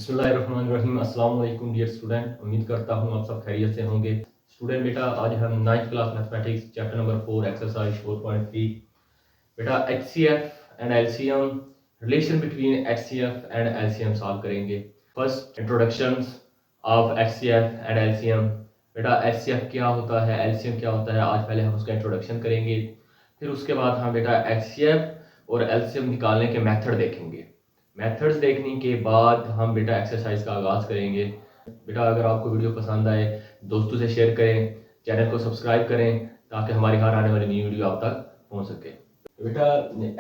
बिस्मिल्लाहिर्रहमानिर्रहीम। अस्सलाम वालेकुम डियर स्टूडेंट, उम्मीद करता हूँ आप सब खैरियत से होंगे। स्टूडेंट बेटा, आज हम 9th class mathematics chapter number 4 exercise 4.3 बेटा HCF and LCM, relation between HCF and LCM solve करेंगे। First introductions of HCF and LCM. बेटा एचसीएफ क्या होता है, एलसीएम क्या होता है, आज पहले हम उसका इंट्रोडक्शन करेंगे। फिर उसके बाद हम बेटा एचसीएफ और एलसीएम निकालने के मेथड देखेंगे। मेथड्स देखने के बाद हम बेटा एक्सरसाइज का आगाज़ करेंगे। बेटा अगर आपको वीडियो पसंद आए दोस्तों से शेयर करें, चैनल को सब्सक्राइब करें ताकि हमारी हर आने वाली न्यू वीडियो आप तक पहुंच सके। बेटा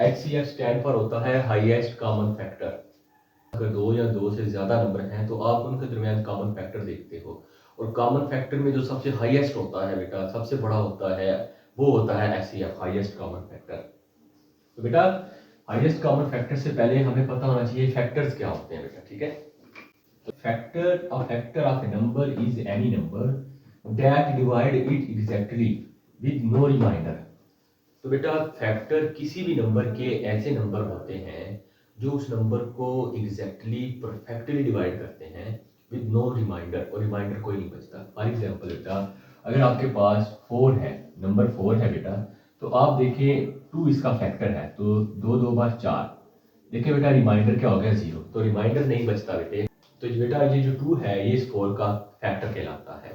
HCF स्टैंड पर होता है हाईएस्ट कॉमन फैक्टर। अगर दो या दो से ज़्यादा नंबर हैं तो आप उनके दरमियान कॉमन फैक्टर देखते हो, और कॉमन फैक्टर में जो सबसे हाईएस्ट होता है बेटा, सबसे बड़ा होता है, वो होता है HCF हाईएस्ट कॉमन फैक्टर। तो बेटा हाईएस्ट कॉमन फैक्टर से पहले हमें पता होना चाहिए फैक्टर्स क्या होते हैं बेटा, ठीक है। तो factor of a number is any number that divide it exactly with no remainder. तो बेटा फैक्टर किसी भी नंबर के ऐसे नंबर होते हैं जो उस नंबर को एग्जैक्टली परफेक्टली डिवाइड करते हैं विद नो रिमाइंडर, और रिमाइंडर कोई नहीं बचता। फॉर एग्जांपल बेटा, अगर आपके पास 4 है, नंबर 4 है बेटा, तो आप देखिए 2 इसका फैक्टर है, तो 2 2 बार 4। देखिए बेटा रिमाइंडर क्या हो गया 0, तो रिमाइंडर नहीं बचता बेटे। तो बेटा ये जो 2 है ये इस 4 का फैक्टर कहलाता है।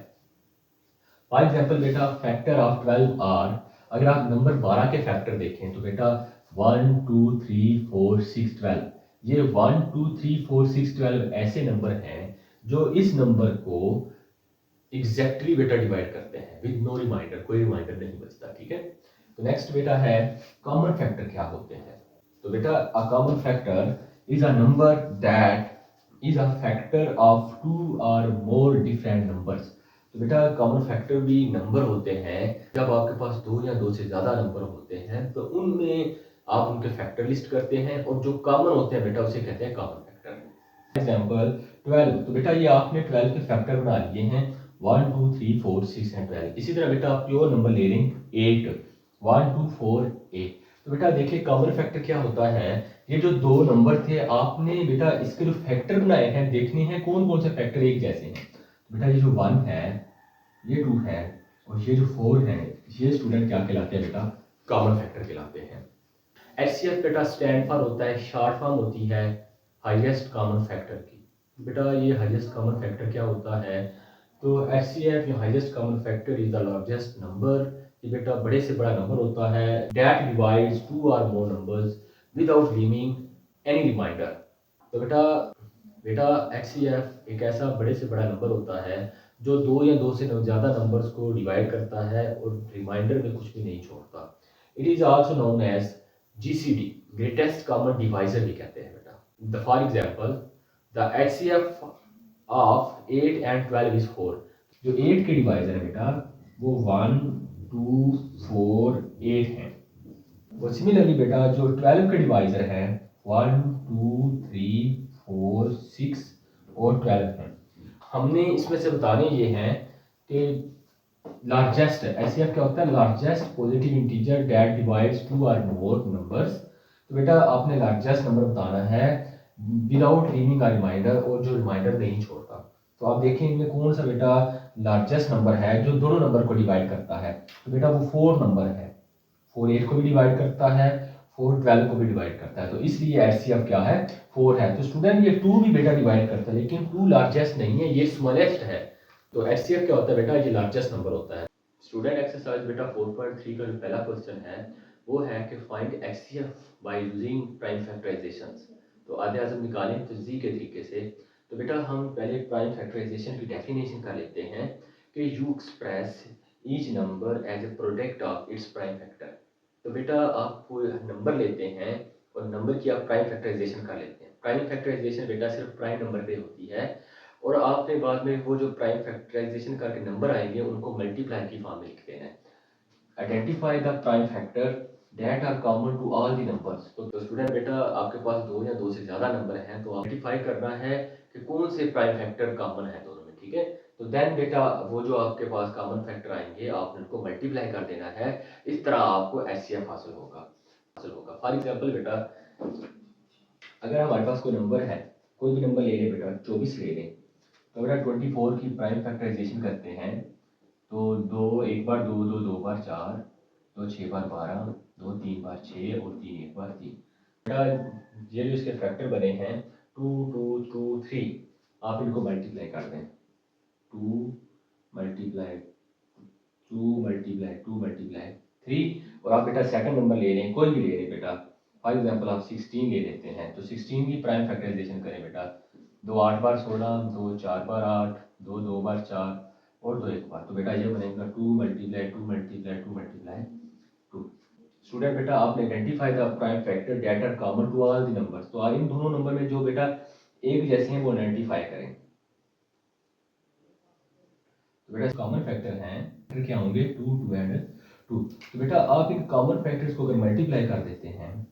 फॉर एग्जाम्पल बेटा फैक्टर ऑफ 12 आर, अगर आप नंबर 12 के फैक्टर देखें तो बेटा 1 2 3 4 6 12, ये 1 2 3 4 6 12 ऐसे नंबर हैं जो इस नंबर को एग्जैक्टली बेटा डिवाइड करते हैं विद नो रिमाइंडर, कोई रिमाइंडर नहीं बचता, ठीक है। तो नेक्स्ट बेटा है कॉमन फैक्टर क्या होते हैं। तो बेटा a common factor is a number that is a factor of 2 और मोर डिफरेंट नंबर्स। तो बेटा कॉमन फैक्टर भी नंबर होते हैं जब आपके पास 2 या 2 से ज़्यादा नंबर होते हैं तो उनमें आप उनके फैक्टर लिस्ट करते हैं, और जो कॉमन होते हैं बेटा उसे कहते हैं कॉमन फैक्टर। एग्जाम्पल 12, तो बेटा ये आपने 12 के फैक्टर बना लिए हैं 1 2 3 4 6 एंड 12। इसी तरह बेटा आप प्योर नंबर ले लें 8, 1 2 4 8। तो बेटा देखिए कॉमन फैक्टर क्या होता है, ये जो दो नंबर थे आपने बेटा इसके जो फैक्टर बनाए हैं देखने हैं कौन कौन से फैक्टर एक जैसे हैं। तो बेटा ये जो 1 है, ये 2 है, और ये जो 4 है, ये स्टूडेंट क्या कहलाते हैं बेटा, कॉमन फैक्टर कहलाते हैं। HCF बेटा स्टैंड फॉर होता है, शॉर्ट फॉर्म होती है हाईएस्ट कॉमन फैक्टर की। बेटा ये हाईएस्ट कॉमन फैक्टर क्या होता है, तो HCF या highest common factor is the largest number. ये बेटा बड़े से बड़ा नंबर होता है दैट डिवाइड्स 2 और more numbers without leaving any remainder. तो बेटा बेटा HCF एक ऐसा बड़े से बड़ा नंबर होता है जो 2 या 2 से ज़्यादा नंबर्स को डिवाइड करता है और रिमाइंडर में कुछ भी नहीं छोड़ता। It is also known as GCD, greatest common divisor भी कहते हैं बेटा। For example the HCF of 8 and 12 is 4। जो 8 के डिवाइजर है बेटा वो 1 2 4 8 है, और सिमिलरली बेटा जो 12 के डिवाइजर है 1 2 3 4 6 और 12 है। हमने इसमें से बताने ये हैं कि लार्जेस्ट HCF क्या होता है, largest positive integer that divides 2 और मोर नंबर्स। तो बेटा आपने लार्जेस्ट नंबर बताना है विदाउट लीविंग अ रिमाइंडर, और जो रिमाइंडर नहीं छोड़ता। तो आप देखें इनमें कौन सा बेटा लार्जेस्ट नंबर है जो दोनों नंबर को डिवाइड करता है। तो बेटा वो 4 नंबर है, 4 8 को भी डिवाइड करता है, 4 12 को भी डिवाइड करता है, तो इसलिए HCF क्या है 4 है। तो स्टूडेंट ये 2 भी बेटा डिवाइड करता है, लेकिन 2 लार्जेस्ट नहीं है, ये स्मॉलेस्ट है। तो HCF क्या होता है बेटा, ये लार्जेस्ट नंबर होता है। स्टूडेंट एक्सरसाइज बेटा 4.3 का जो पहला क्वेश्चन है वो है कि find HCF by using prime factorisations. तो आधे आज़म निकालें तजज़ी के तरीके से। तो बेटा हम पहले प्राइम फैक्टराइजेशन की डेफिनेशन कर लेते हैं कि you express each number as a product of its prime factor. तो बेटा आप कोई नंबर लेते हैं और नंबर की आप प्राइम फैक्टराइजेशन कर लेते हैं। प्राइम फैक्टराइजेशन बेटा सिर्फ प्राइम नंबर पे होती है, और आपने बाद में वो जो प्राइम फैक्टराइजेशन करके नंबर आएंगे उनको मल्टीप्लाई की फॉर्म में लिख देना है। Identify the prime factor that are common to all the numbers. तो स्टूडेंट बेटा आपके पास 2 या 2 से ज़्यादा नंबर हैं तो आइडेंटिफाई करना है कि कौन से प्राइम फैक्टर कॉमन है दोनों में, ठीक है। तो देन बेटा वो जो आपके पास कॉमन फैक्टर आएंगे आपने उनको मल्टीप्लाई कर देना है, इस तरह आपको HCF हासिल होगा। फॉर एग्जाम्पल बेटा अगर हमारे पास कोई नंबर है कोई भी नंबर ले लें बेटा, 24 ले लें, तो बेटा 24 की प्राइम फैक्टराइजेशन करते हैं तो 2 एक बार 2, 2 2 बार 4, 2 6 बार 12, 2 3 बार 6 और 3 एक बार 3। बेटा ये जो इसके फैक्टर बने हैं 2 2 2 3, आप इनको मल्टीप्लाई कर दें, 2 मल्टीप्लाई 2 मल्टीप्लाई 2 मल्टीप्लाई 3, और आप बेटा सेकंड नंबर ले लें, कोई भी ले लें बेटा, फॉर एग्जांपल आप 16 ले लेते हैं, तो 16 की प्राइम फैक्टराइजेशन करें बेटा, 2 8 बार 16, 2 4 बार 8, 2 2 बार 4 और 2 एक बार, तो बेटा ये बनेगा 2 मल्टीप्लाई 2 मल्टीप्लाई 2 मल्टीप्लाई 2। स्टूडेंट बेटा आपने identify the prime factor that are common to all the numbers, तो इन दोनों नंबर में जो बेटा एक जैसे हैं वो आइडेंटिफाई करें। तो बेटा कॉमन फैक्टर हैं, फिर क्या होंगे 2 2 एंड 2। तो बेटा आप इन कॉमन फैक्टर्स को अगर मल्टीप्लाई कर देते हैं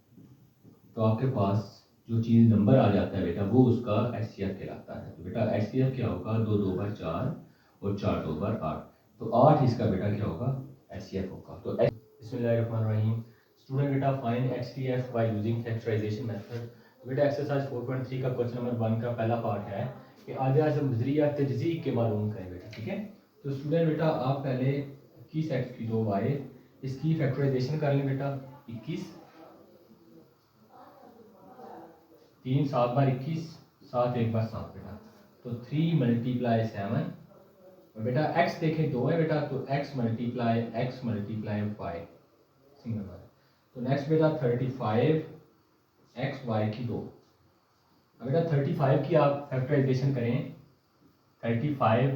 तो आपके पास जो चीज़ नंबर आ जाता है बेटा वो उसका एचसीएफ कहलाता है। तो बेटा एचसीएफ क्या होगा, 2 2 बार 4 और 4 2 बार 8, तो 8 इसका बेटा क्या होगा, एचसीएफ होगा। तो बिस्मिल्लाहिर्रहमानिर्रहीम। स्टूडेंट बेटा find HCF by using factorization method. तो बेटा एक्सरसाइज 4.3 का क्वेश्चन नंबर 1 का पहला पार्ट है कि आज हम नजरिया तजज़ीह के मालूम करें बेटा, ठीक है। तो स्टूडेंट बेटा आप पहले 21x की 2y इसकी फैक्टराइजेशन कर लें बेटा, 21 3 7 बार 21, 7 एक बार 7 बेटा, तो 3 मल्टीप्लाई 7, और बेटा x देखें 2 है बेटा, तो x मल्टीप्लाई y सिंगल बार। तो नेक्स्ट बेटा 35 x y की 2। अब बेटा 35 की आप फैक्टराइजेशन करें, 35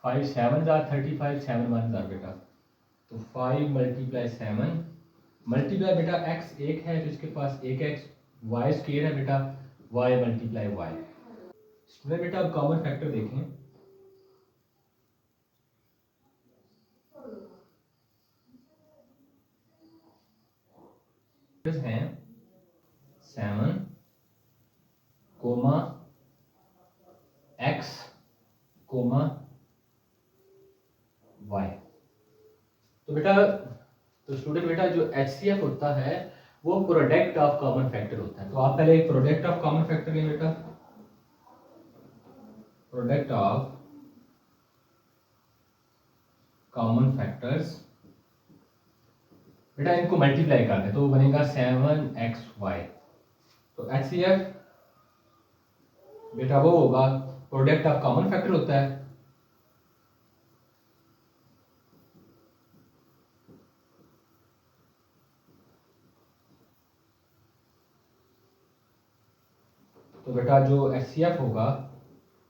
5 7 जार 35, 7 1 जार बेटा, तो 5 मल्टीप्लाई 7 मल्टीप्लाई बेटा x एक है तो इसके पास एक x, y स्क्वायर है बेटा, y मल्टीप्लाई y। स्टूडेंट बेटा अब कॉमन फैक्टर देखें, हैं 7 कोमा x कोमा y। तो बेटा तो स्टूडेंट बेटा जो एचसीएफ होता है वो प्रोडक्ट ऑफ कॉमन फैक्टर होता है। तो आप पहले एक प्रोडक्ट ऑफ कॉमन फैक्टर लें बेटा, प्रोडक्ट ऑफ कॉमन फैक्टर्स बेटा इनको मल्टीप्लाई कर दें तो बनेगा 7xy। तो एचसीएफ बेटा वो होगा प्रोडक्ट ऑफ कॉमन फैक्टर होता है। तो बेटा जो एचसीएफ होगा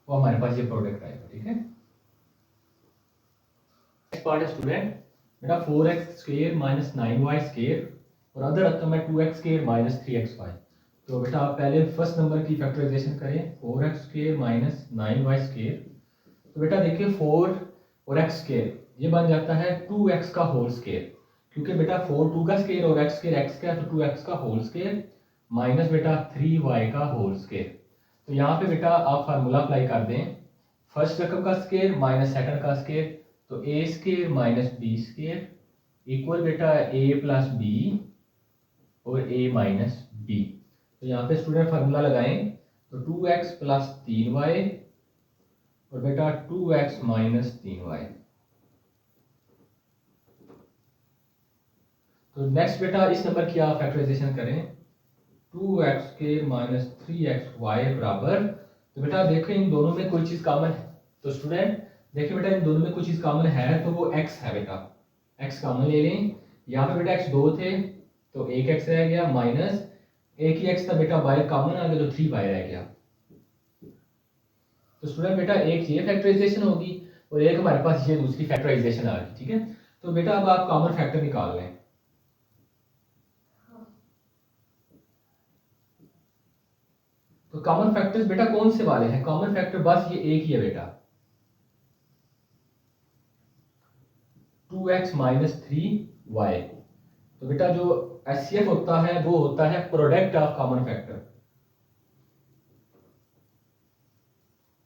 वो हमारे पास ये प्रोडक्ट आएगा, ठीक है। नेक्स्ट पार्ट है स्टूडेंट बेटा 4x square minus 9y square और अदर रकम है 2x स्क्वायर माइनस 3xy। तो बेटा आप पहले फर्स्ट नंबर की फैक्टराइजेशन करें, 4x square minus 9y square. तो बेटा देखिए 4 और x स्क्वायर ये बन जाता है 2x का होल स्क्वायर, क्योंकि बेटा 4 2 का स्क्वायर और x स्क्वायर x का है, तो 2x का होल स्क्वायर माइनस बेटा 3y का होल स्क्वायर। तो यहाँ पे बेटा आप फार्मूला अप्लाई कर दें, फर्स्ट रकम का स्क्वायर माइनस सेकंड का स्क्वायर, तो a square minus b square equal बेटा a प्लस बी और a माइनस बी। तो यहाँ पे स्टूडेंट फार्मूला लगाएं, तो 2x प्लस 3y और बेटा 2x माइनस 3y। तो नेक्स्ट बेटा इस नंबर की आप फैक्टराइजेशन करें, 2x स्क्वायर माइनस 3xy बराबर, तो बेटा देखो इन दोनों में कोई चीज कॉमन है। तो स्टूडेंट देखिए बेटा इन दोनों में कोई चीज कॉमन है तो वो x है बेटा, x कॉमन ले लें। यहाँ पे बेटा x 2 थे तो एक x रह गया, माइनस एक ही x था बेटा, y कॉमन आ गया तो 3y रह गया। तो स्टूडेंट बेटा एक ये फैक्टराइजेशन होगी और एक हमारे पास ये दूसरी फैक्टराइजेशन आ गई, ठीक है। तो बेटा अब आप कॉमन फैक्टर निकाल लें। तो कॉमन फैक्टर्स बेटा कौन से वाले हैं, कॉमन फैक्टर बस ये एक ही है बेटा, 2x माइनस 3y। तो बेटा जो एचसीएफ होता है वो होता है प्रोडक्ट ऑफ कॉमन फैक्टर।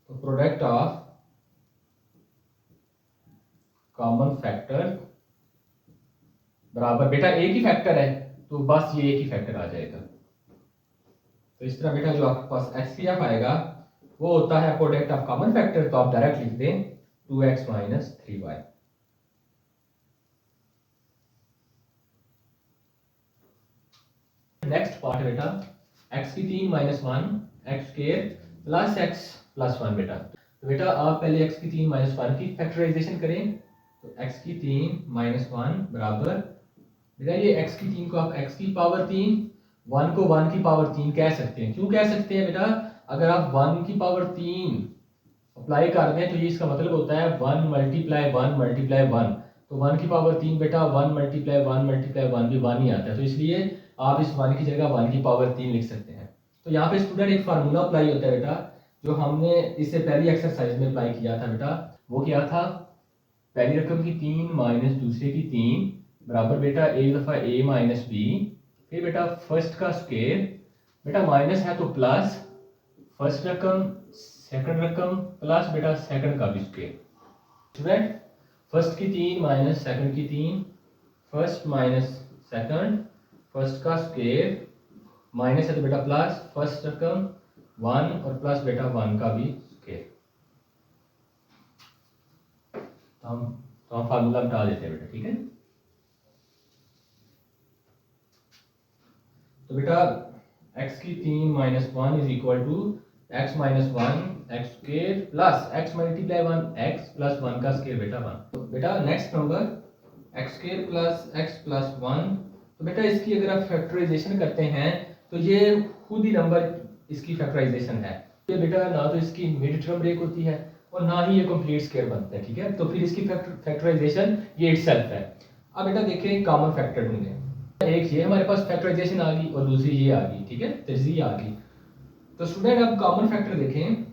तो प्रोडक्ट ऑफ कॉमन फैक्टर बराबर बेटा एक ही फैक्टर है तो बस ये एक ही फैक्टर आ जाएगा। तो इस तरह बेटा जो आपके पास HCF आएगा वो होता है प्रोडक्ट ऑफ कॉमन फैक्टर, तो आप डायरेक्ट लिख दें 2x minus 3y। Next part बेटा x की 3 minus 1 x square plus x plus 1 बेटा। तो बेटा आप पहले x की 3 माइनस 1 की फैक्टराइजेशन करें, तो x की 3 माइनस 1 बराबर बेटा ये x की 3 को आप x की पावर 3, 1 को 1 की पावर 3 कह सकते हैं। क्यों कह सकते हैं बेटा, अगर आप 1 की पावर 3 अप्लाई कर दें तो ये इसका मतलब होता है 1 मल्टीप्लाई 1 मल्टीप्लाई 1, तो 1 की पावर 3 बेटा 1 मल्टीप्लाई 1 मल्टीप्लाई 1 भी 1 ही आता है, तो इसलिए आप इस 1 की जगह 1 की पावर 3 लिख सकते हैं। तो यहाँ पे स्टूडेंट एक फार्मूला अप्लाई होता है बेटा, जो हमने इससे पहली एक्सरसाइज में अप्लाई किया था बेटा। वो क्या था, पहली रकम की 3 माइनस दूसरे की 3 बराबर बेटा एक दफ़ा a माइनस बी, फिर बेटा फर्स्ट का स्क्वायर, बेटा माइनस है तो प्लस फर्स्ट रकम सेकंड रकम प्लस बेटा सेकंड का भी स्क्वायर। स्टूडेंट फर्स्ट की 3 माइनस सेकंड की 3, फर्स्ट माइनस सेकंड, फर्स्ट का स्क्वायर माइनस है तो बेटा प्लस फर्स्ट रकम 1 और प्लस बेटा 1 का भी स्क्वायर। तो हम फार्मूला बता देते हैं बेटा, ठीक है। तो बेटा x की 3 minus 1 is equal to x minus 1 x square plus x multiply 1 x plus 1 का स्क्वायर बेटा 1। तो बेटा next number x square plus x plus 1, तो बेटा इसकी अगर आप फैक्टराइजेशन करते हैं तो ये खुद ही नंबर इसकी फैक्टराइजेशन है। ये बेटा ना तो इसकी मिड टर्म ब्रेक होती है और ना ही ये कंप्लीट स्क्वायर बनता है, ठीक है। तो फिर इसकी फैक्टराइजेशन ये इटसेल्फ है। अब बेटा देखें कॉमन फैक्टर ढूंढें, एक ये हमारे पास फैक्टराइजेशन आ गई और दूसरी ये आ गई, ठीक है, तीसरी आ गई। तो स्टूडेंट अब कॉमन फैक्टर देखें,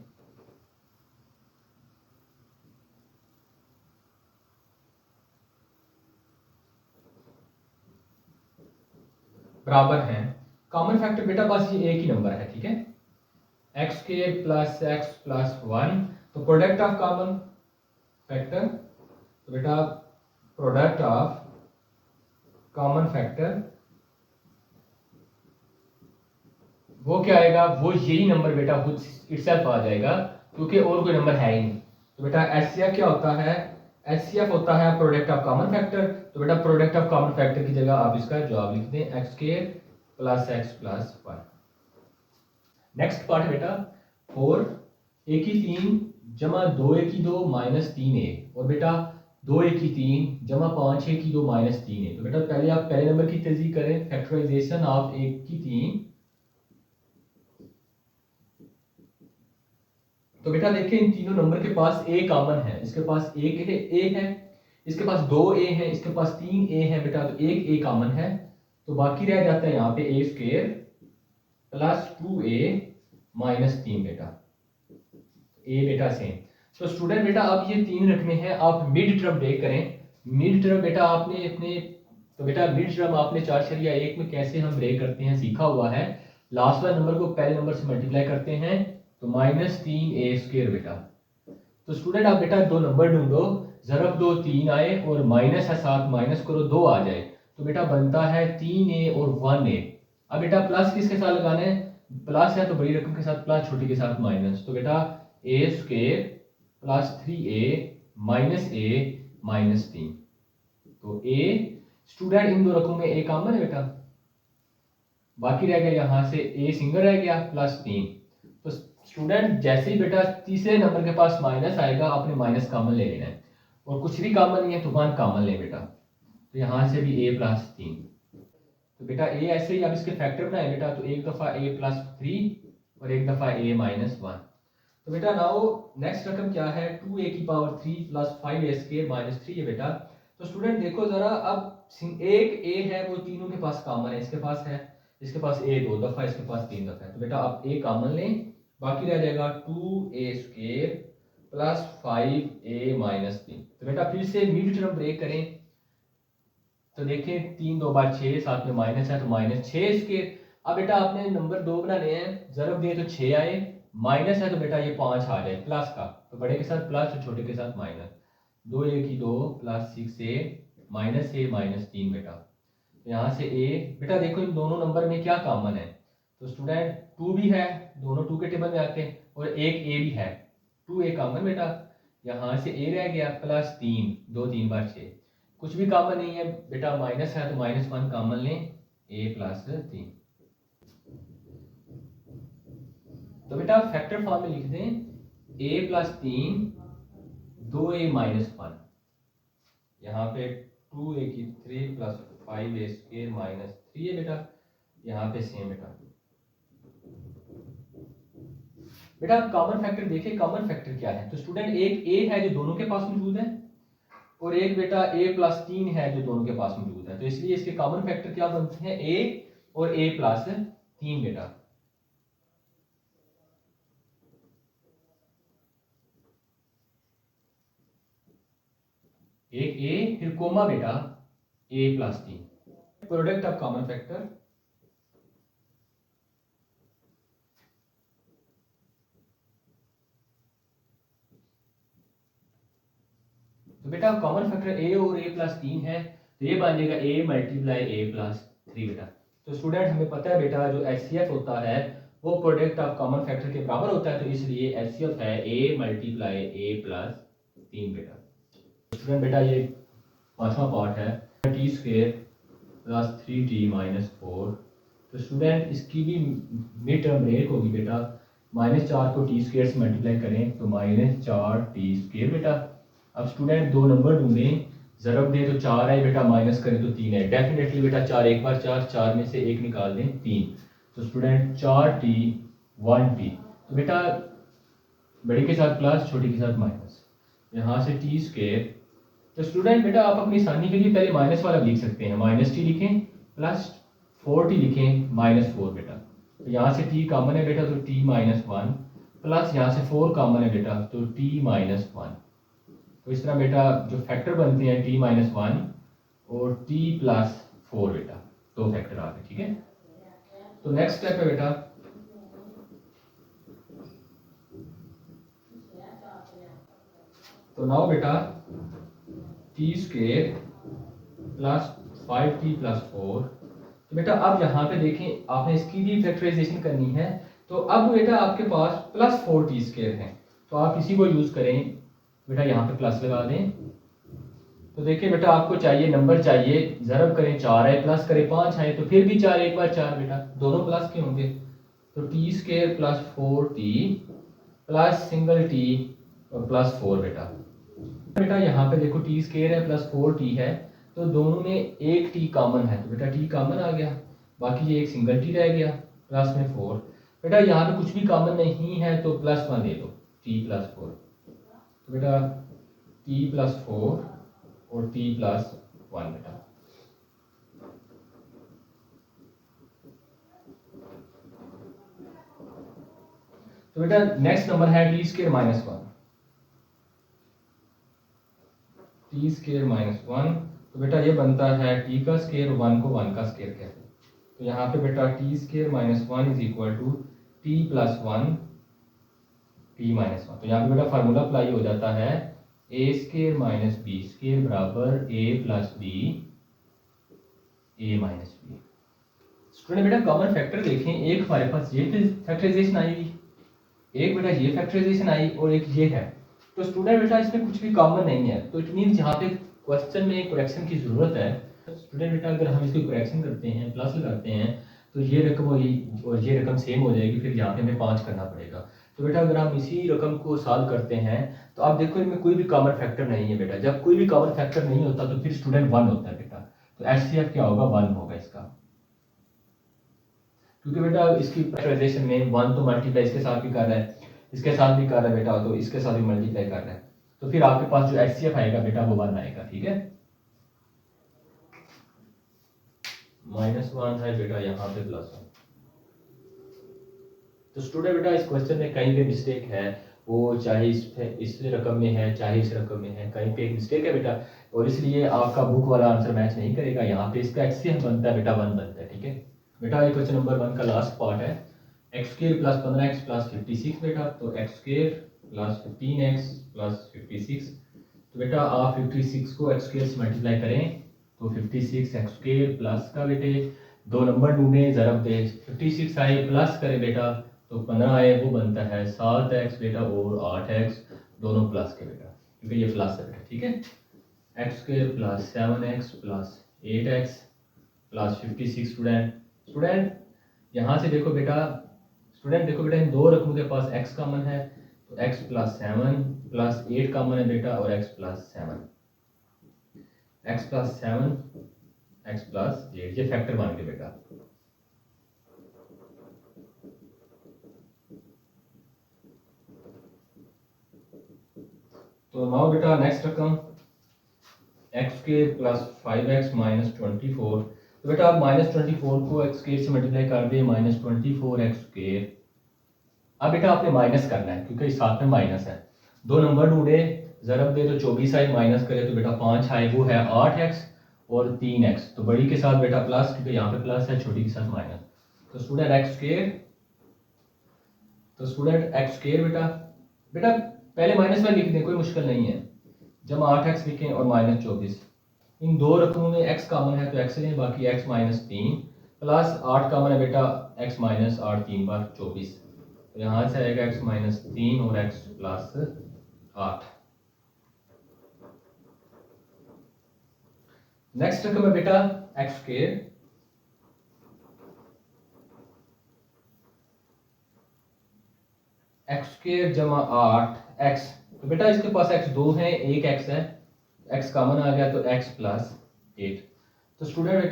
बराबर हैं। कॉमन फैक्टर बेटा बस ये एक ही नंबर है, ठीक है, x square plus x plus 1। तो प्रोडक्ट ऑफ कॉमन फैक्टर, तो बेटा प्रोडक्ट ऑफ कॉमन फैक्टर वो क्या आएगा, वो यही नंबर बेटा खुद इटसेल्फ आ जाएगा, क्योंकि और कोई नंबर है ही नहीं। तो बेटा HCF क्या होता है, HCF होता है प्रोडक्ट ऑफ कॉमन फैक्टर। तो बेटा प्रोडक्ट ऑफ कॉमन फैक्टर की जगह आप इसका जवाब लिख दें x square plus x plus 1। Next part बेटा 4 a की 3 जमा 2a की 2 माइनस 3a, और बेटा 2a की 3 जमा 5a की 2 माइनस 3a। तो बेटा पहले आप पहले नंबर की तर्जीह करें, फैक्टराइजेशन ऑफ a की 3। तो बेटा देखिए इन तीनों नंबर के पास a कॉमन है, इसके पास एक a है, इसके पास 2a है, इसके पास 3a है बेटा, तो एक a कॉमन है, तो बाकी रह जाता है यहाँ पे a square plus 2a minus 3 बेटा, a बेटा सेम। तो स्टूडेंट बेटा अब ये तीन रखने हैं, आप मिड टर्म ब्रेक करें। मिड टर्म बेटा आपने अपने, तो बेटा मिड टर्म आपने 4/1 में कैसे हम ब्रेक करते हैं सीखा हुआ है। लास्ट वाले नंबर को पहले नंबर से मल्टीप्लाई करते हैं, तो माइनस 3a स्क्वायर बेटा। तो स्टूडेंट आप बेटा दो नंबर ढूंढो, ज़रब 2 3 आए और माइनस है 7, माइनस करो 2 आ जाए, तो बेटा बनता है 3a और 1a। अब बेटा प्लस किसके साथ लगाना है, प्लस है तो बड़ी रकम के साथ प्लस, छोटी के साथ माइनस, तो बेटा a square plus 3a minus a minus 3। तो a स्टूडेंट इन दो रकमों में a कॉमन है बेटा, बाकी रह गया यहाँ से a सिंगल रह गया प्लस 3। तो स्टूडेंट जैसे ही बेटा तीसरे नंबर के पास माइनस आएगा आपने माइनस कॉमन ले लेना है, और कुछ भी कॉमन नहीं है तो 1 कॉमन ले बेटा, तो यहाँ से भी a प्लस 3। तो बेटा a ऐसे ही अब इसके फैक्टर बनाए बेटा, तो एक दफ़ा a प्लस 3 और एक दफ़ा a माइनस 1। तो बेटा नाउ नेक्स्ट रकम क्या है, 2a की power 3 plus 5a square minus 3 है बेटा। तो स्टूडेंट देखो ज़रा, अब एक a है वो तीनों के पास कॉमन है, इसके पास है, इसके पास a 2 दफ़ा, इसके पास 3 दफ़ा है, तो बेटा आप a कॉमन लें, बाकी रह जाएगा 2a square plus 5a minus 3। तो बेटा फिर से मिड टर्म ब्रेक करें, तो देखें 3 2 बार 6, साथ में माइनस है तो माइनस 6 स्क्वायर। अब बेटा आपने नंबर 2 बनाने हैं, ज़रब दिए तो 6 आए, माइनस है तो बेटा ये 5 आ जाए प्लस का, तो बड़े के साथ प्लस और छोटे के साथ माइनस, 2a की 2 plus 6a minus a minus 3 बेटा। तो यहाँ से a बेटा देखो इन दोनों नंबर में क्या कॉमन है, तो स्टूडेंट 2 भी है, दोनों 2 के टेबल में आते हैं, और एक ए भी है। 2 ए कॉमन बेटा, यहाँ से ए रह गया प्लस 3, 2 3 बार 6, कुछ भी कॉमन नहीं है बेटा, माइनस है तो -1 कॉमन लें, ए प्लस 3। तो बेटा फैक्टर फॉर्म में लिख दें ए प्लस 3 2a माइनस 1, यहाँ पे 2a की 3 प्लस 5a स्क्वायर माइनस 3 है बेटा, यहाँ पे सेम बेटा। बेटा कॉमन फैक्टर देखिए, कॉमन फैक्टर क्या है, तो स्टूडेंट एक a है जो दोनों के पास मौजूद है, और एक बेटा a प्लस 3 है जो दोनों के पास मौजूद है, तो इसलिए इसके कॉमन फैक्टर क्या बनते हैं, a और a प्लस 3 बेटा। एक a फिर कोमा बेटा a plus 3, product of common factor. तो बेटा कॉमन फैक्टर a और a प्लस 3 है, तो ये बन जाएगा a मल्टीप्लाई a प्लस 3 बेटा। तो स्टूडेंट हमें पता है बेटा जो HCF होता है वो प्रोडक्ट ऑफ कॉमन फैक्टर के बराबर होता है, तो इसलिए HCF है a मल्टीप्लाई a प्लस 3 बेटा। स्टूडेंट बेटा ये पांचवा पार्ट है T square plus 3t minus 4। तो स्टूडेंट इसकी भी मिड टर्म ब्रेक होगी बेटा, -4 को टी स्क्वायर से मल्टीप्लाई करें तो -4t स्क्वायर बेटा। अब स्टूडेंट दो नंबर ढूंढें, ज़रब दें तो 4 है बेटा, माइनस करें तो 3 है, डेफिनेटली बेटा 4 एक बार 4 में से एक निकाल दें 3, तो स्टूडेंट 4t 1t, तो बेटा बड़ी के साथ प्लस छोटी के साथ माइनस, यहाँ से टी स्क्वायर। तो स्टूडेंट बेटा आप अपनी आसानी के लिए पहले माइनस वाला लिख सकते हैं, -t लिखें प्लस 4t लिखें -4 बेटा। तो यहाँ से t कॉमन है बेटा तो t -1 प्लस यहाँ से 4 कॉमन है बेटा तो t -1। तो इस तरह बेटा जो फैक्टर बनते हैं t -1 और t प्लस 4 बेटा, दो फैक्टर आ गए, ठीक है। तो नेक्स्ट स्टेप है बेटा तो नाउ बेटा t square plus 5t plus 4। तो बेटा अब यहाँ पे देखें आपने इसकी भी फैक्टराइजेशन करनी है, तो अब बेटा आपके पास प्लस 4t स्क्वायर है, तो आप इसी को यूज़ करें बेटा, यहाँ पे प्लस लगा दें। तो देखिए बेटा आपको चाहिए नंबर चाहिए, ज़रब करें 4 है प्लस करें 5 है, तो फिर भी 4 एक बार 4 बेटा, दोनों प्लस के होंगे, तो T square plus 4t plus single t और प्लस 4 बेटा यहाँ पे देखो टी स्क्वायर है प्लस 4t है, तो दोनों में एक t कॉमन है, तो बेटा t कॉमन आ गया, बाकी ये एक सिंगल t रह गया प्लस में 4। बेटा यहाँ पे कुछ भी कॉमन नहीं है तो +1 ले लो, t प्लस 4, तो बेटा t प्लस 4 और t प्लस 1 बेटा। तो बेटा नेक्स्ट नंबर है टी स्क्वायर -1, टी स्क्वायर -1, तो बेटा ये बनता है t का स्क्वायर, 1 को 1 का स्क्वायर कहते हैं, तो यहाँ पे बेटा t square -1 is equal to t plus 1 t minus 1। तो यहाँ पे बेटा फार्मूला अप्लाई हो जाता है a square minus b square बराबर a plus b a minus b. Student बेटा कॉमन फैक्टर देखें, एक हमारे पास ये फैक्टराइजेशन आई, एक बेटा ये फैक्टराइजेशन आई और एक ये है, तो स्टूडेंट बेटा इसमें कुछ भी कॉमन नहीं है, तो इट मीन्स यहाँ पे क्वेश्चन में करेक्शन की जरूरत है। स्टूडेंट बेटा अगर हम इसकी करेक्शन करते हैं, प्लस लगाते हैं, तो ये रकम और ये रकम सेम हो जाएगी, फिर यहाँ पे हमें 5 करना पड़ेगा। तो बेटा अगर हम इसी रकम को सॉल्व करते हैं तो आप देखो इनमें कोई भी कॉमन फैक्टर नहीं है बेटा, जब कोई भी कॉमन फैक्टर नहीं होता तो फिर स्टूडेंट 1 होता है बेटा, तो HCF क्या होगा, 1 होगा इसका, क्योंकि बेटा इसकी फैक्टराइजेशन में 1 तो मल्टीप्लाई इसके साथ भी कर रहा है, इसके साथ भी कर रहा है बेटा, तो इसके साथ भी मल्टीप्लाई कर रहा है, तो फिर आपके पास जो HCF आएगा बेटा वो 1 आएगा, ठीक है। -1 है बेटा, यहाँ पे +1। तो स्टूडेंट बेटा इस क्वेश्चन में कहीं पे मिस्टेक है, वो चाहे इस रकम में है चाहे इस रकम में है, कहीं पे एक मिस्टेक है बेटा, और इसलिए आपका बुक वाला आंसर मैच नहीं करेगा, यहाँ पे इसका HCF बनता है बेटा 1 बनता है, ठीक है बेटा। ये क्वेश्चन नंबर 1 का लास्ट पार्ट है, x square plus 15x plus 56 बेटा, तो x square plus 15x plus 56, तो बेटा आप 56 को x स्क्वायर से मल्टीप्लाई करें तो 56 x स्क्वायर प्लस का बेटे दो नंबर ढूंढे ज़रब दे 56 आए प्लस करे बेटा तो 15 आए, वो बनता है 7x बेटा और 8x दोनों प्लस के बेटा, क्योंकि ये प्लस है बेटा, ठीक है। X square plus 7x plus 8x plus 56 student यहाँ से देखो बेटा, इन दो रकमों के पास x कॉमन है, तो x प्लस 7 प्लस 8 कॉमन है बेटा और x plus 7, x plus 7 x plus 8, ये फैक्टर बन गए बेटा। तो नाउ बेटा नेक्स्ट रकम एक्स के प्लस 5x माइनस 24, तो बेटा आप माइनस 24 को एक्स स्क्वायर से मल्टीप्लाई कर दे माइनस 24x स्क्वायर। अब बेटा आपने माइनस करना है क्योंकि इस साथ में माइनस है, दो नंबर ढूंढे ज़रब दे तो 24 आए माइनस करे तो बेटा 5 आए, वो है 8x और 3x, तो बड़ी के साथ बेटा प्लस क्योंकि यहाँ पे प्लस है, छोटी के साथ माइनस, तो स्टूडेंट एक्स स्क्वायर बेटा पहले माइनस में लिख दें, कोई मुश्किल नहीं है, जब 8x लिखें और माइनस 24, इन दो रकमों में x कॉमन है तो x लें, बाकी x माइनस 3 प्लस 8 कॉमन है बेटा, x माइनस 8 3 बार 24, तो यहाँ से आएगा x माइनस 3 और x प्लस 8। नेक्स्ट रकम है बेटा एक्स स्क्वायर जमा 8x, तो बेटा इसके पास x दो है, एक x है, x कॉमन आ गया तो x प्लस 8। तो स्टूडेंट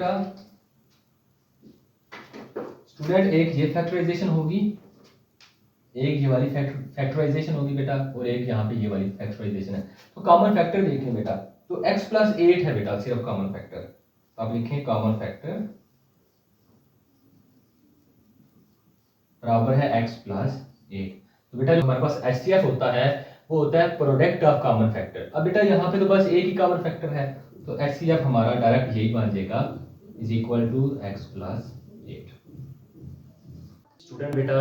एक ये फैक्टराइजेशन होगी, एक ये वाली फैक्टराइजेशन होगी बेटा, और एक यहाँ पे ये वाली फैक्टराइजेशन है। तो कॉमन फैक्टर देखें बेटा, तो x प्लस 8 है बेटा सिर्फ कॉमन फैक्टर, तो आप लिखें कॉमन फैक्टर बराबर है x प्लस 8। तो बेटा जो हमारे पास HCF होता है वो होता है प्रोडक्ट ऑफ कॉमन फैक्टर। अब बेटा यहाँ पे तो बस एक ही कॉमन फैक्टर है, तो HCF हमारा डायरेक्ट यही बन जाएगा is equal to x plus 8। Student बेटा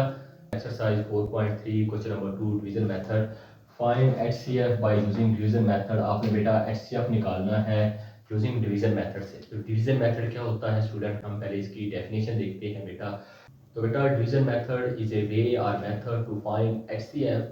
exercise 4.3 question number 2 division method, find HCF by using division method. आपने बेटा HCF निकालना है यूजिंग डिवीजन मेथड से। तो डिवीजन मेथड क्या होता है स्टूडेंट, हम पहले इसकी डेफिनेशन देखते हैं बेटा। तो बेटा division method is a way और method to find HCF।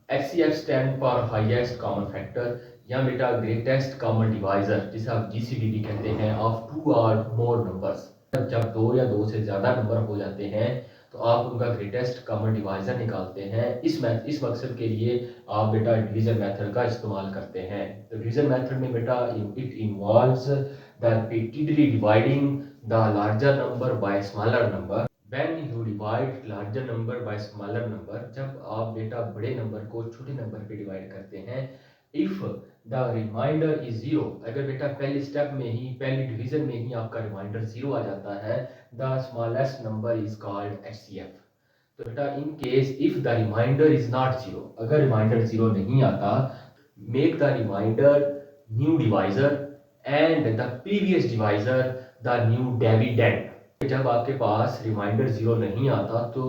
HCF stand for highest common factor, या बेटा ग्रेटेस्ट कॉमन डिवाइजर, जिसे आप GCD कहते हैं, ऑफ 2 और मोर नंबर्स। जब दो या दो से ज़्यादा नंबर हो जाते हैं तो आप उनका ग्रेटेस्ट कॉमन डिवाइजर निकालते हैं। इस मकसद के लिए आप बेटा डिवीजन मेथड का इस्तेमाल करते हैं। तो डिवीजन मेथड में बेटा it involves the repeatedly dividing the larger number by smaller number. When you divide larger number by smaller number, जब आप बेटा बड़े नंबर को छोटे नंबर पे डिवाइड करते हैं, if the remainder is zero, अगर बेटा पहले स्टेप में ही पहली डिवीजन में ही आपका रिमाइंडर जीरो आ जाता है, the smallest number is called HCF। तो बेटा in case if the remainder is not zero, अगर रिमाइंडर जीरो नहीं आता, make the remainder new divisor and the previous divisor the new dividend. जब आपके पास रिमाइंडर जीरो नहीं आता तो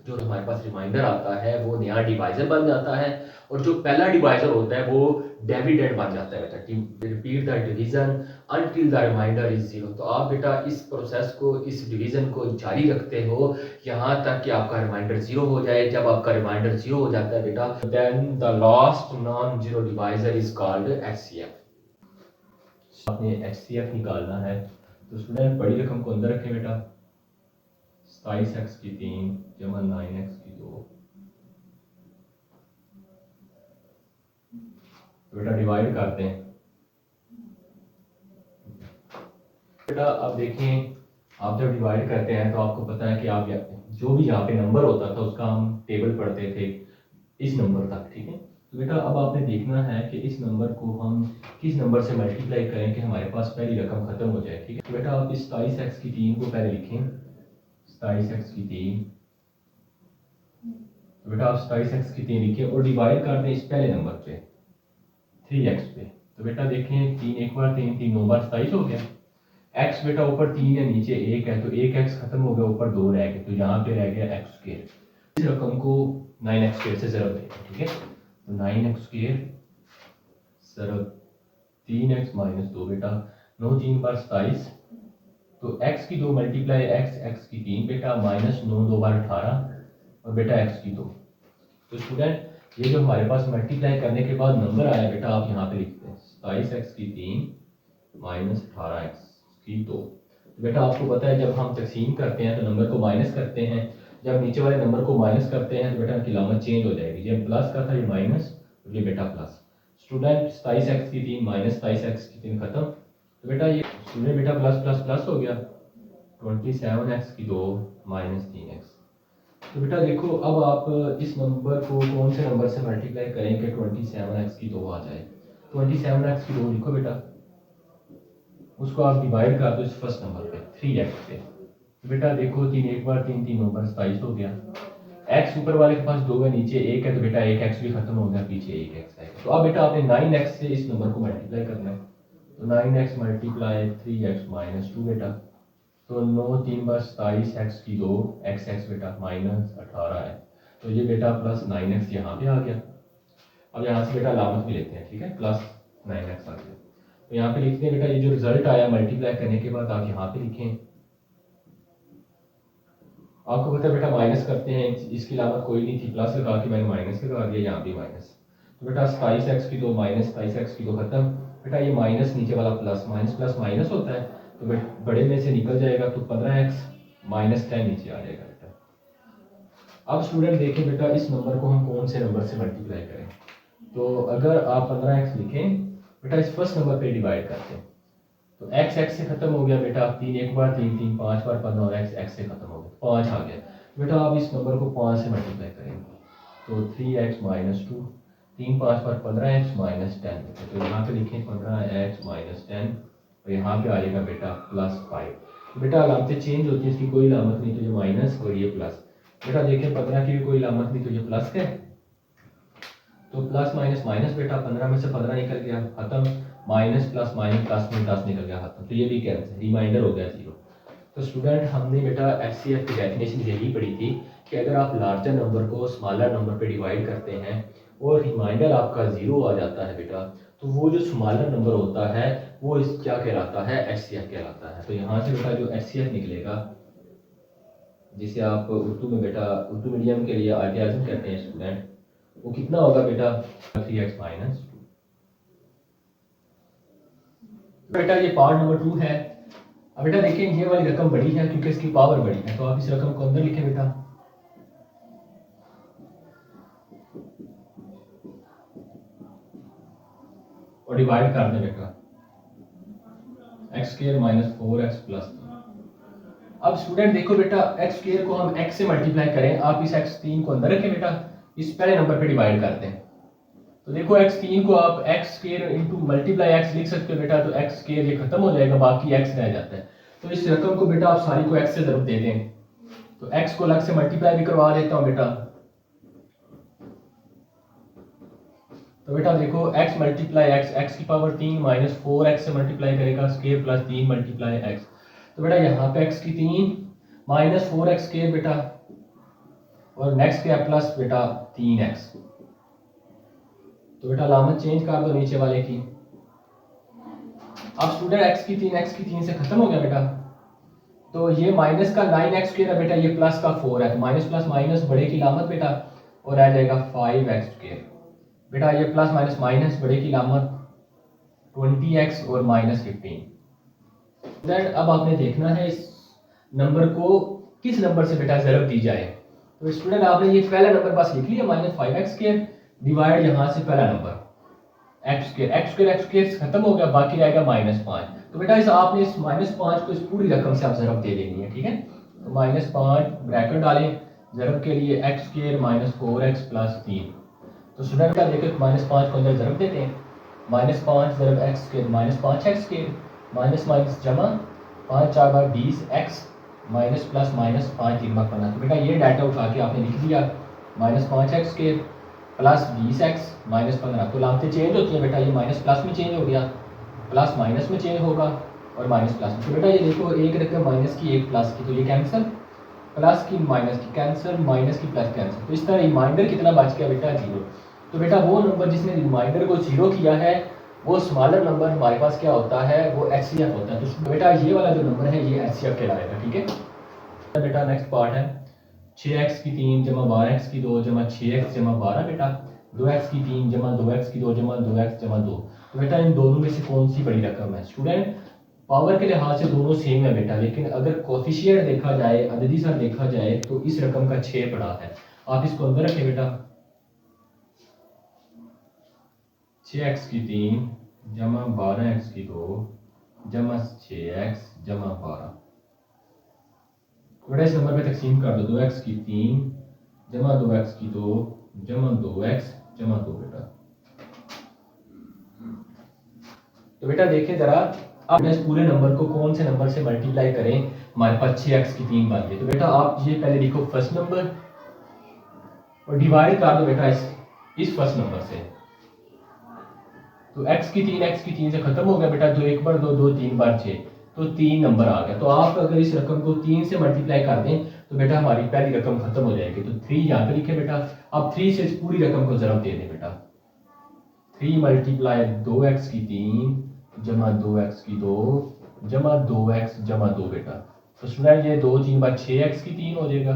जो हमारे पास रिमाइंडर आता है वो नया डिवाइजर बन जाता है, और जो पहला डिवाइजर होता है वो डिविडेंड बन जाता है बेटा। Repeat the division until the remainder is zero. तो आप बेटा इस प्रोसेस को, इस डिवीजन को जारी रखते हो यहाँ तक कि आपका रिमाइंडर जीरो हो जाए। जब आपका रिमाइंडर जीरो हो जाता है बेटा, then the last non zero divisor is called HCF। आपने HCF निकालना है, तो स्टूडेंट बड़ी रकम को अंदर रखें बेटा, 27x की 3 जमा 9x की 2, तो बेटा डिवाइड करते हैं। बेटा अब देखें, आप जब डिवाइड करते हैं तो आपको पता है कि आप जो भी यहाँ पे नंबर होता था उसका हम टेबल पढ़ते थे इस नंबर तक, ठीक है। तो बेटा अब आपने देखना है कि इस नंबर को हम किस नंबर से मल्टीप्लाई करें कि हमारे पास पहली रकम खत्म हो जाए, ठीक है। तो बेटा आप इस 27x की 3 को पहले लिखें, 27x की 3, तो बेटा आप 27x की 3 लिखें और डिवाइड कर दें इस पहले नंबर पे 3x पे। तो बेटा देखें 3 एक बार 3 3 9 बार 27 हो गया। x बेटा ऊपर 3 है नीचे 1 है, तो एक x खत्म हो गया, ऊपर 2 रह गए, तो यहाँ पे रह गया x स्क्वायर। इस रकम को 9x स्क्वायर से ज़रब दें, ठीक है। तो 9x स्क्वायर ज़रब 3x माइनस 2 बेटा, 9 3 बार 27, तो x की 2 मल्टीप्लाई x की 3 बेटा माइनस 9 2 बार 18 और बेटा x की 2। तो स्टूडेंट ये जो हमारे पास मल्टीप्लाई करने के बाद नंबर आया बेटा आप यहाँ पे लिखते हैं 27x की 3 माइनस 18x की 2। तो बेटा आपको पता है जब हम तकसीम करते हैं तो नंबर को माइनस करते हैं, जब नीचे वाले नंबर को माइनस करते हैं तो बेटा इनकी लामत चेंज हो जाएगी। जब प्लस का था ये माइनस, ये बेटा प्लस। स्टूडेंट 27x की 3 माइनस 27x की 3 खत्म। तो बेटा ये स्टूडेंट बेटा प्लस प्लस प्लस हो गया 27x की 2 माइनस 3x। तो बेटा देखो अब आप इस नंबर को कौन से नंबर से मल्टीप्लाई करें कि 27x की 2 आ जाए। 27x की 2 लिखो बेटा, उसको आप डिवाइड कर दो इस फर्स्ट नंबर पे 3x पे। तो बेटा देखो 3 एक बार 3 3 नंबर 27 हो गया। x ऊपर वाले के पास 2 है, नीचे 1 है, तो बेटा 1x भी खत्म हो गया, पीछे 1x आएगा। तो अब बेटा आपने 9x से इस नंबर को मल्टीप्लाई करना है। तो 9x मल्टीप्लाई 3x माइनस 2 बेटा, तो 9 3 बार 27x की 2 x बेटा माइनस 18 है। तो ये बेटा प्लस 9x यहाँ पे आ गया। अब यहाँ से बेटा अलामत भी लेते हैं, ठीक है, प्लस 9x आ गया। तो यहाँ पे लिखते हैं बेटा ये जो रिजल्ट आया मल्टीप्लाई करने के बाद आप यहाँ पे लिखें। आपको पता है बेटा माइनस करते हैं, इसकी अलामत कोई नहीं थी, प्लस लगा के मैंने माइनस लगा दिया, यहाँ भी माइनस। तो बेटा 27x की 2 माइनस 27x की 2 खत्म। बेटा ये माइनस नीचे वाला प्लस, माइनस प्लस माइनस होता है, तो बड़े में से निकल जाएगा, तो 15x माइनस 10 नीचे आ जाएगा बेटा। अब स्टूडेंट देखें बेटा इस नंबर को हम कौन से नंबर से मल्टीप्लाई करें। तो अगर आप 15x लिखें बेटा इस फर्स्ट नंबर पे डिवाइड करते हैं, तो x से खत्म हो गया बेटा, 3 एक बार 3 3 5 बार 15 और x से खत्म हो गया, 5 आ गया। बेटा आप इस नंबर को 5 से मल्टीप्लाई करेंगे तो 3x माइनस 2, 3 5 बार 15x माइनस 10। तो यहाँ पे लिखें 15x माइनस 10 और यहाँ पे आ जाएगा बेटा प्लस 5। तो बेटा अलामतें चेंज होती है, इसकी कोई अलामत नहीं, तो ये माइनस और ये प्लस। बेटा देखें 15 की भी कोई अलामत नहीं, तो ये प्लस है, तो प्लस माइनस माइनस बेटा 15 में से 15 निकल गया खत्म, माइनस प्लस माइनस प्लस में 10 निकल गया खत्म, तो ये भी कैंसिल, रिमाइंडर हो गया 0। तो स्टूडेंट हमने बेटा एचसीएफ की डेफिनेशन यही पढ़ी थी कि अगर आप लार्जर नंबर को स्मॉलर नंबर पे डिवाइड करते हैं और रिमाइंडर आपका 0 आ जाता है बेटा, तो वो जो स्मॉलर नंबर होता है वो इस क्या कहलाता है, एचसीएफ कहलाता है। तो यहाँ से बेटा जो एचसीएफ निकलेगा, जिसे आप उर्दू में बेटा उर्दू मीडियम के लिए आइडियाज़म कहते हैं स्टूडेंट, वो कितना होगा बेटा 3x माइनस 2। बेटा ये पार्ट नंबर 2 है। अब बेटा देखिए ये वाली रकम बड़ी है क्योंकि इसकी पावर बड़ी है, तो आप इस रकम को अंदर लिखें बेटा, और डिवाइड कर दें बेटा x² माइनस 4x प्लस। अब स्टूडेंट देखो बेटा x² को हम x से मल्टीप्लाई करें, आप इस x3 को अंदर रखें बेटा, इस पहले नंबर पे डिवाइड करते हैं। तो देखो x3 को आप x² इंटू मल्टीप्लाई x लिख सकते हो बेटा, तो x² ये खत्म हो जाएगा, बाकी x रह जाता है। तो इस रकम को बेटा आप सारी को x से ज़रूर दे दें, तो x को अलग से मल्टीप्लाई भी करवा देता हूँ बेटा। तो बेटा देखो x मल्टीप्लाई x की पावर 3 माइनस 4x से मल्टीप्लाई करेगा स्क्वायर प्लस 3 मल्टीप्लाई x। तो बेटा यहाँ पे x की 3 माइनस 4x स्क्वायर बेटा, और नेक्स्ट क्या प्लस बेटा 3x। तो बेटा अलामत चेंज कर दो नीचे वाले की। अब स्टूडेंट x की 3 से खत्म हो गया बेटा, तो ये माइनस का 9x स्क्वायर है बेटा, ये प्लस का 4 है, तो माइनस प्लस माइनस बड़े की लामत बेटा, और आ जाएगा 5x स्क्वायर बेटा, ये प्लस माइनस माइनस बड़े की लामत 20x और माइनस 15। देन अब आपने देखना है इस नंबर को किस नंबर से बेटा ज़रब दी जाए। तो स्टूडेंट आपने ये पहला नंबर पास लिख लिया माइनस 5x स्क्वायर डिवाइड यहाँ से पहला नंबर x स्क्वायर खत्म हो गया, बाकी रहेगा माइनस 5। तो बेटा इस आपने इस माइनस 5 को इस पूरी रकम से आप ज़रब दे देनी है, ठीक है। तो माइनस 5 ब्रैकेट डालें ज़रब के लिए x square minus 4x plus 3। तो स्टूडेंट का देखिए माइनस 5 को अंदर ज़रब देते हैं, minus 5 ज़रब x square minus 5x square, minus minus जमा 5 4 बार 20x माइनस प्लस माइनस 5 3 बार 15। तो बेटा ये डाटा उठा के आपने लिख दिया minus 5x square plus 20x minus 15। तो लामतें चेंज होती हैं बेटा, ये माइनस प्लस में चेंज हो गया, प्लस माइनस में चेंज होगा और माइनस प्लस में। तो बेटा ये देखो एक रकम माइनस की एक प्लस की, तो ये कैंसिल, प्लस की माइनस की कैंसिल, माइनस की प्लस कैंसिल। तो इस तरह रिमाइंडर कितना बच गया बेटा 0। तो बेटा वो नंबर जिसने रिमाइंडर को 0 किया है वो स्मॉलर नंबर हमारे पास क्या होता है, वो HCF होता है। तो बेटा ये वाला जो नंबर है ये HCF कहलाएगा, ठीक है बेटा। नेक्स्ट पार्ट है 6x की 3 जमा 12x की 2 जमा 6x जमा 12 बेटा 2x की 3 जमा 2x की 2 जमा 2x जमा 2। तो बेटा इन दोनों में से कौन सी बड़ी रकम है? स्टूडेंट पावर के लिहाज से दोनों सेम है बेटा, लेकिन अगर कोफिशिएंट देखा जाए, अददी सर देखा जाए, तो इस रकम का 6 बड़ा है। आप इसको अंदर रखें बेटा। 6x की 3 जमा 12x की 2 जमा 6x जमा 12। बेटा इस नंबर पे तकसीम कर दो। 2x की 3 जमा 2x की 2 जमा 2x जमा 2 बेटा। तो बेटा देखिए जरा, अब इस पूरे नंबर को कौन से नंबर से मल्टीप्लाई करें, हमारे पास 6x की 3 बन गई। तो बेटा आप ये पहले लिखो फर्स्ट नंबर और डिवाइड कर दो बेटा इस फर्स्ट नंबर से। तो x की 3 से खत्म हो गया बेटा, 2 1 बार 2 2 3 बार 6, तो 3 नंबर आ गया। तो आप अगर इस रकम को 3 से मल्टीप्लाई कर दें तो बेटा हमारी पहली रकम खत्म हो जाएगी। तो 3 यहाँ पे लिखे बेटा। अब 3 से इस पूरी रकम को ज़रब दे दें बेटा। 3 मल्टीप्लाई 2x की 3 जमा 2x की 2 जमा 2x जमा 2 बेटा। तो स्टूडेंट ये 2 3 बार 6x की 3 हो जाएगा,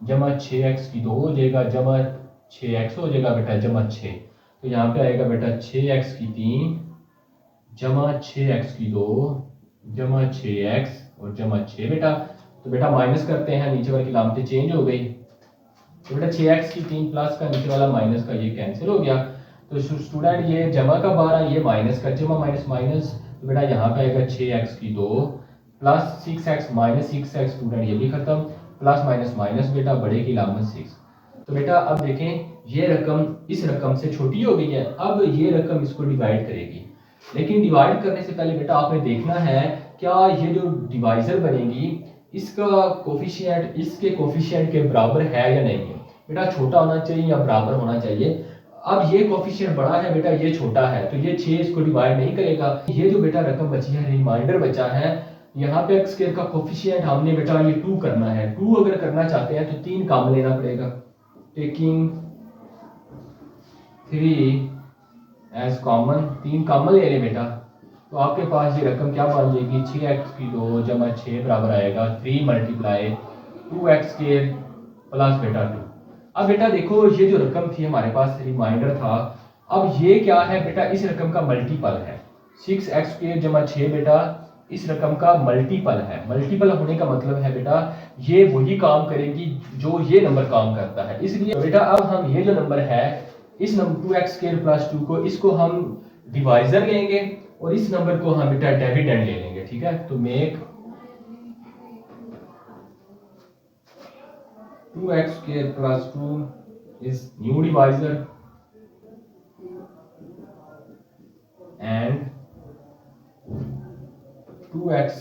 जमा 6x की 2 हो जाएगा, जमा 6x हो जाएगा बेटा, जमा 6। तो यहाँ पे आएगा बेटा 6x की 3 जमा 6x की 2 जमा 6x और जमा 6 बेटा। तो बेटा माइनस करते हैं, नीचे वाली लामतें चेंज हो गई। तो बेटा 6x की 3 प्लस का नीचे वाला माइनस का ये कैंसिल हो गया। तो स्टूडेंट ये जमा का 12, ये माइनस का, जमा माइनस माइनस। तो बेटा यहाँ पे आएगा 6x की 2 plus 6x minus 6x। Student ये भी खत्म, प्लस माइनस माइनस बेटा, बड़े की लामत 6। तो बेटा अब देखें ये रकम इस रकम से छोटी हो गई है। अब ये रकम इसको डिवाइड करेगी, लेकिन डिवाइड करने से पहले बेटा आपने देखना है क्या ये जो डिवाइजर बनेगी इसका कोफिशिएंट इसके कोफिशिएंट के बराबर है या नहीं है। बेटा छोटा होना चाहिए या बराबर होना चाहिए। अब ये कोफिशिएंट बड़ा है बेटा, ये छोटा है, तो ये 6 इसको डिवाइड नहीं करेगा। ये जो बेटा रकम बची है, रिमाइंडर बचा है, यहाँ पे एक्स स्क्वायर का कोफिशिएंट हमने बेटा ये 2 करना है। 2 अगर करना चाहते हैं तो 3 कॉमन लेना पड़ेगा। टेकिंग 3 एज कॉमन, 3 कॉमन ले लें बेटा। तो आपके पास ये रकम क्या बन जाएगी, 6x की 2 जमा 6 बराबर आएगा 3 मल्टीप्लाई 2x स्क्वायर प्लस बेटा 2। अब बेटा देखो ये जो रकम थी हमारे पास, रिमाइंडर था, अब ये क्या है बेटा, इस रकम का मल्टीपल है। 6x स्क्वायर जमा 6 बेटा इस रकम का मल्टीपल है। मल्टीपल होने का मतलब है बेटा ये वही काम करेगी जो ये नंबर काम करता है। इसलिए तो बेटा अब हम ये जो नंबर है इस नंबर 2x स्क्वायर प्लस 2 को, इसको हम डिवाइजर लेंगे और इस नंबर को हम बेटा डिविडेंड ले लेंगे, ठीक है। तो make 2x square plus 2 is new divisor and 2x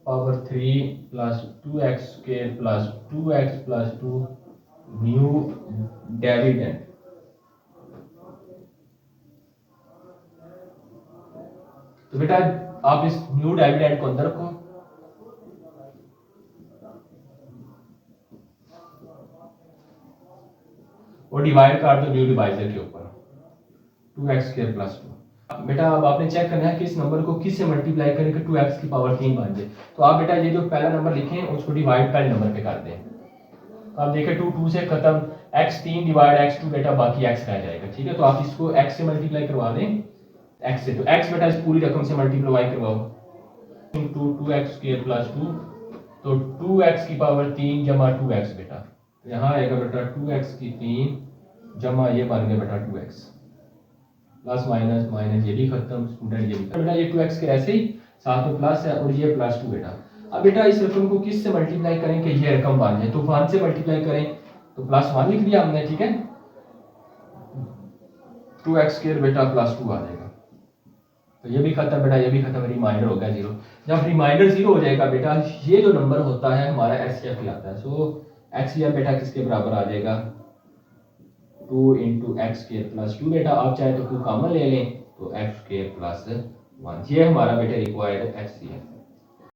power 3 plus 2x square plus 2x plus 2 new dividend. तो बेटा आप इस न्यू डिविडेंड को अंदर रखो और डिवाइड कर दो न्यू डिवाइजर के ऊपर 2x स्क्वायर प्लस 2। बेटा अब आपने चेक करना है कि इस नंबर को किस से मल्टीप्लाई करें कि 2x की पावर 3 बन जाए। तो आप बेटा ये जो पहला नंबर लिखे हैं उसको डिवाइड पहले नंबर पे कर दें। तो आप देखें 2 2 से खत्म, x 3 डिवाइड x 2 बेटा, बाकी x रह जाएगा, ठीक है। तो आप इसको x से मल्टीप्लाई करवा दें, x से। तो x बेटा इस पूरी रकम से मल्टीप्लाई करवाओ, 2x स्क्वायर प्लस 2, तो 2x की पावर 3 जमा 2x बेटा। तो यहाँ आएगा बेटा 2x की 3 जमा ये बन गया बेटा 2x, प्लस माइनस माइनस ये भी खत्म, स्टूडेंट ये भी खत्म। बेटा ये 2x के ऐसे ही साथ में प्लस है और ये प्लस 2 बेटा। अब बेटा इस रकम को किस से मल्टीप्लाई करें कि ये रकम बन जाए, तो 1 से मल्टीप्लाई करें, तो प्लस 1 लिख दिया हमने, ठीक है। 2x स्क्वायर बेटा प्लस 2 आ जाएगा, तो ये भी खत्म बेटा, ये भी खत्म, रिमाइंडर हो गया 0। जब रिमाइंडर 0 हो जाएगा बेटा ये जो नंबर होता है हमारा HCF कहलाता है। सो HCF बेटा किसके बराबर आ जाएगा, 2 × x स्क्वायर प्लस 2 बेटा। आप चाहे तो 2 कॉमन ले लें तो x स्क्वायर प्लस 1, ये हमारा बेटा रिक्वायर्ड HCF।